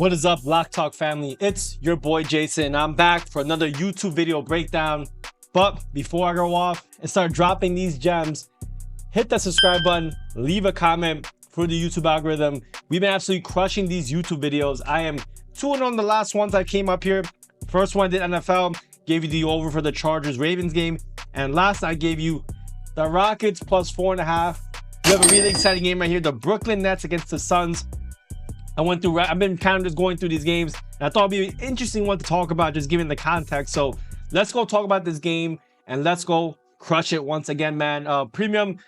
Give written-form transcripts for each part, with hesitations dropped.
What is up, Block Talk family? It's your boy Jason. I'm back for another YouTube video breakdown. But before I go off and start dropping these gems, hit that subscribe button, leave a comment for the YouTube algorithm. We've been absolutely crushing these YouTube videos. I am 2-0 on the last ones I came up here. First one I did NFL, gave you the over for the Chargers-Ravens game. And last I gave you the Rockets plus 4.5. We have a really exciting game right here. The Brooklyn Nets against the Suns. I've been kind of just going through these games, and I thought it'd be an interesting one to talk about, just given the context. So let's go talk about this game and let's go crush it once again, man. Premium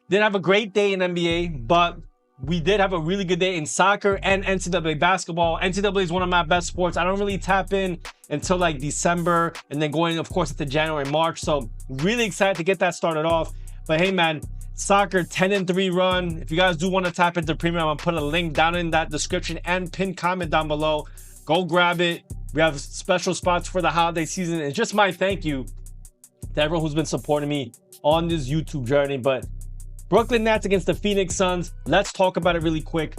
didn't have a great day in NBA, but we did have a really good day in soccer and NCAA basketball. NCAA is one of my best sports. I don't really tap in until like December, and then going, of course, into January, March. So really excited to get that started off. But hey, man, soccer 10-3 run. If you guys do want to tap into premium, I'm gonna put a link down in that description and pin comment down below. Go grab it. We have special spots for the holiday season. It's just my thank you to everyone who's been supporting me on this YouTube journey. But Brooklyn Nets against the Phoenix Suns. Let's talk about it really quick.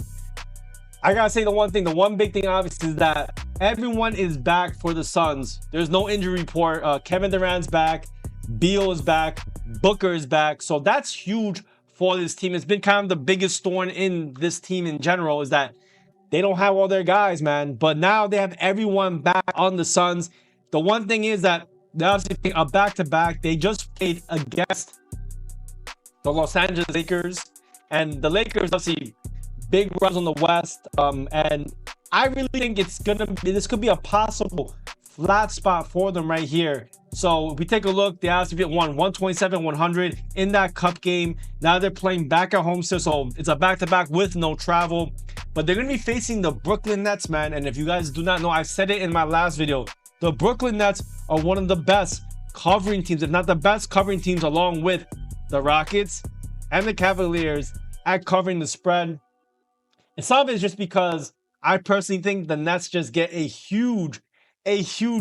I gotta say the one big thing obviously is that everyone is back for the Suns. There's no injury report. Kevin Durant's back. Beal is back. Booker is back. So that's huge for this team. It's been kind of the biggest thorn in this team in general, is that they don't have all their guys, man. But now they have everyone back on the Suns. The one thing is that they're obviously a back-to-back. They just played against the Los Angeles Lakers. And the Lakers, obviously, big runs on the West. And I really think this could be a possible flat spot for them right here. So if we take a look, they obviously won 127-100 in that cup game. Now they're playing back at home still, so it's a back-to-back with no travel. But they're going to be facing the Brooklyn Nets, man. And if you guys do not know, I said it in my last video, the Brooklyn Nets are one of the best covering teams, if not the best covering teams, along with the Rockets and the Cavaliers at covering the spread. And some of it is just because I personally think the Nets just get a huge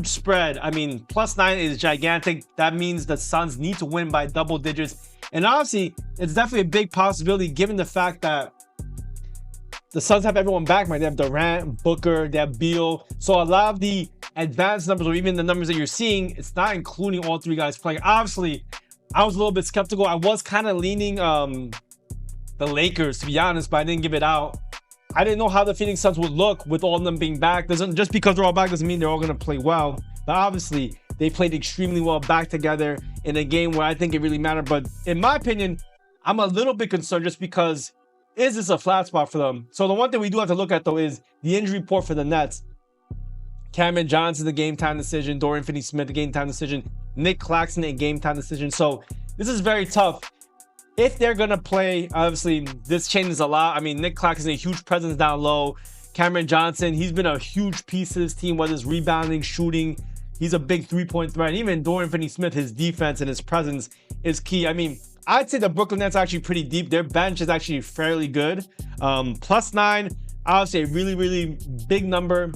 spread. I mean, +9 is gigantic. That means the Suns need to win by double digits. And honestly, it's definitely a big possibility given the fact that the Suns have everyone back, right? They have Durant, Booker, they have Beal. So a lot of the advanced numbers, or even the numbers that you're seeing, it's not including all three guys playing. Obviously, I was a little bit skeptical. I was kind of leaning the Lakers, to be honest, but I didn't give it out. I didn't know how the Phoenix Suns would look with all of them being back. Just because they're all back doesn't mean they're all going to play well. But obviously, they played extremely well back together in a game where I think it really mattered. But in my opinion, I'm a little bit concerned just because, is this a flat spot for them? So the one thing we do have to look at, though, is the injury report for the Nets. Cameron Johnson, the game-time decision. Dorian Finney-Smith, the game-time decision. Nick Claxton, a game-time decision. So this is very tough. If they're going to play, obviously, this changes a lot. I mean, Nick Claxton is a huge presence down low. Cameron Johnson, he's been a huge piece of this team, whether it's rebounding, shooting. He's a big three-point threat. And even Dorian Finney-Smith, his defense and his presence is key. I mean, I'd say the Brooklyn Nets are actually pretty deep. Their bench is actually fairly good. +9, obviously a really, really big number.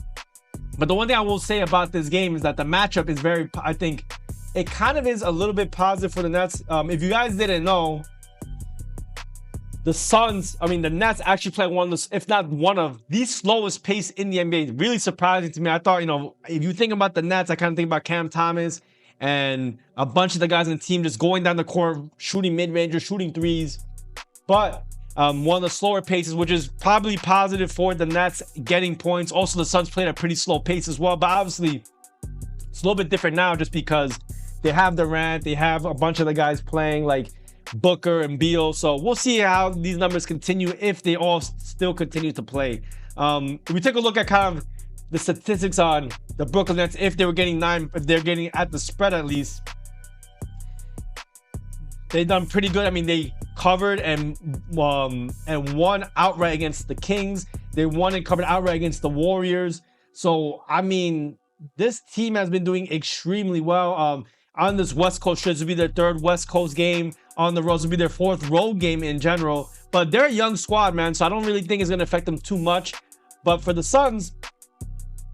But the one thing I will say about this game is that the matchup is very, I think, it kind of is a little bit positive for the Nets. If you guys didn't know, the Nets actually play one of the, if not one of the slowest pace in the NBA. Really surprising to me. I thought, if you think about the Nets, I kind of think about Cam Thomas and a bunch of the guys on the team just going down the court, shooting mid-rangers, shooting threes. But one of the slower paces, which is probably positive for the Nets getting points. Also, the Suns played at a pretty slow pace as well. But obviously, it's a little bit different now just because they have Durant, they have a bunch of the guys playing like Booker and Beal. So we'll see how these numbers continue if they all still continue to play. If we take a look at kind of the statistics on the Brooklyn Nets, if they're getting at the spread at least, they've done pretty good. I mean, they covered and won outright against the Kings. They won and covered outright against the Warriors. So I mean, this team has been doing extremely well. On this West Coast trip, this will be their third West Coast game on the road. This will be their fourth road game in general. But they're a young squad, man, so I don't really think it's going to affect them too much. But for the Suns,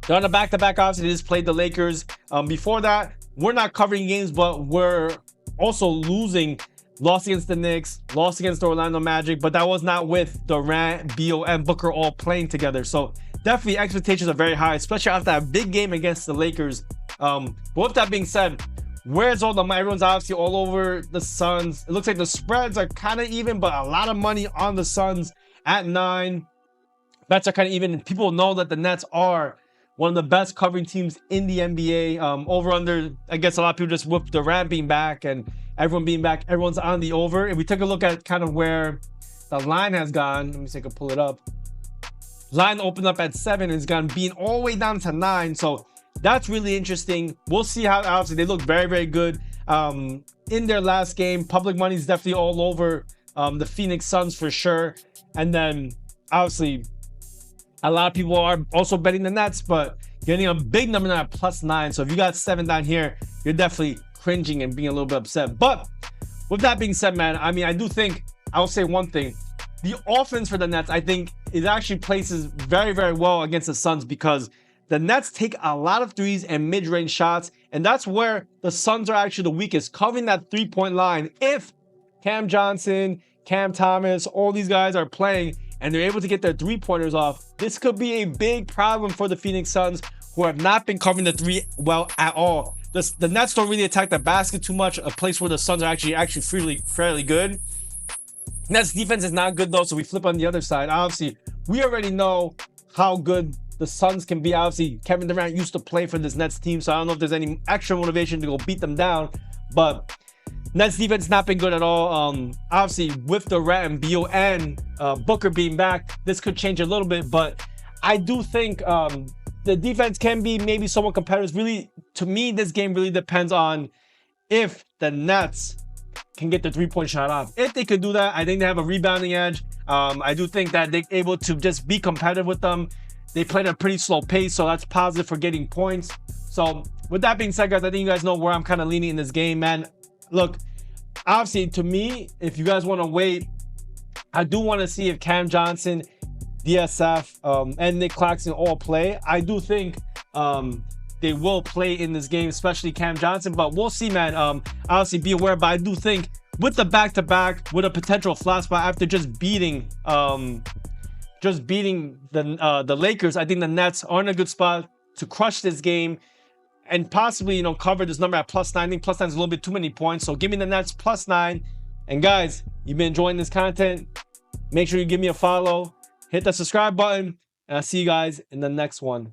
they're on a back-to-back. Obviously, they just played the Lakers. Before that, we're not covering games, but we're also losing lost against the Knicks, lost against the Orlando Magic, but that was not with Durant, Beal, and Booker all playing together. So definitely expectations are very high, especially after that big game against the Lakers. But with that being said, where's all the money? Everyone's obviously all over the Suns. It looks like the spreads are kind of even, but a lot of money on the Suns at 9. Bets are kind of even. People know that the Nets are one of the best covering teams in the NBA. Over under, I guess a lot of people just with Durant being back and everyone being back, everyone's on the over. If we take a look at kind of where the line has gone, let me see if I can pull it up. Line opened up at 7 and it's gone being all the way down to 9. So that's really interesting. We'll see how, obviously they look very, very good in their last game. Public money is definitely all over the Phoenix Suns for sure. And then obviously a lot of people are also betting the Nets, but getting a big number now at +9. So if you got 7 down here, you're definitely cringing and being a little bit upset. But with that being said, man, I mean, I do think, I'll say one thing. The offense for the Nets, I think, it actually places very, very well against the Suns because the Nets take a lot of threes and mid-range shots, and that's where the Suns are actually the weakest, covering that three-point line. If Cam Johnson, Cam Thomas, all these guys are playing and they're able to get their three-pointers off, this could be a big problem for the Phoenix Suns, who have not been covering the three well at all. The Nets don't really attack the basket too much, a place where the Suns are actually fairly good. Nets defense is not good though, so we flip on the other side. Obviously, we already know how good the Suns can be. Obviously, Kevin Durant used to play for this Nets team, so I don't know if there's any extra motivation to go beat them down, but Nets defense not been good at all. Obviously, with Durant and Beal and Booker being back, this could change a little bit, but I do think the defense can be maybe somewhat competitive. Really, to me, this game really depends on if the Nets can get the three-point shot off. If they could do that, I think they have a rebounding edge. I do think that they're able to just be competitive with them. They played at a pretty slow pace, so that's positive for getting points. So with that being said, guys, I think you guys know where I'm kind of leaning in this game, man. Look, obviously, to me, if you guys want to wait, I do want to see if Cam Johnson, DSF, and Nick Claxton all play. I do think they will play in this game, especially Cam Johnson, but we'll see, man. Obviously, be aware, but I do think with the back-to-back, with a potential flat spot after just beating the Lakers, I think the Nets are in a good spot to crush this game and possibly, you know, cover this number at +9. I think +9 is a little bit too many points, so give me the Nets +9. And guys, you've been enjoying this content, make sure you give me a follow, hit the subscribe button, and I'll see you guys in the next one.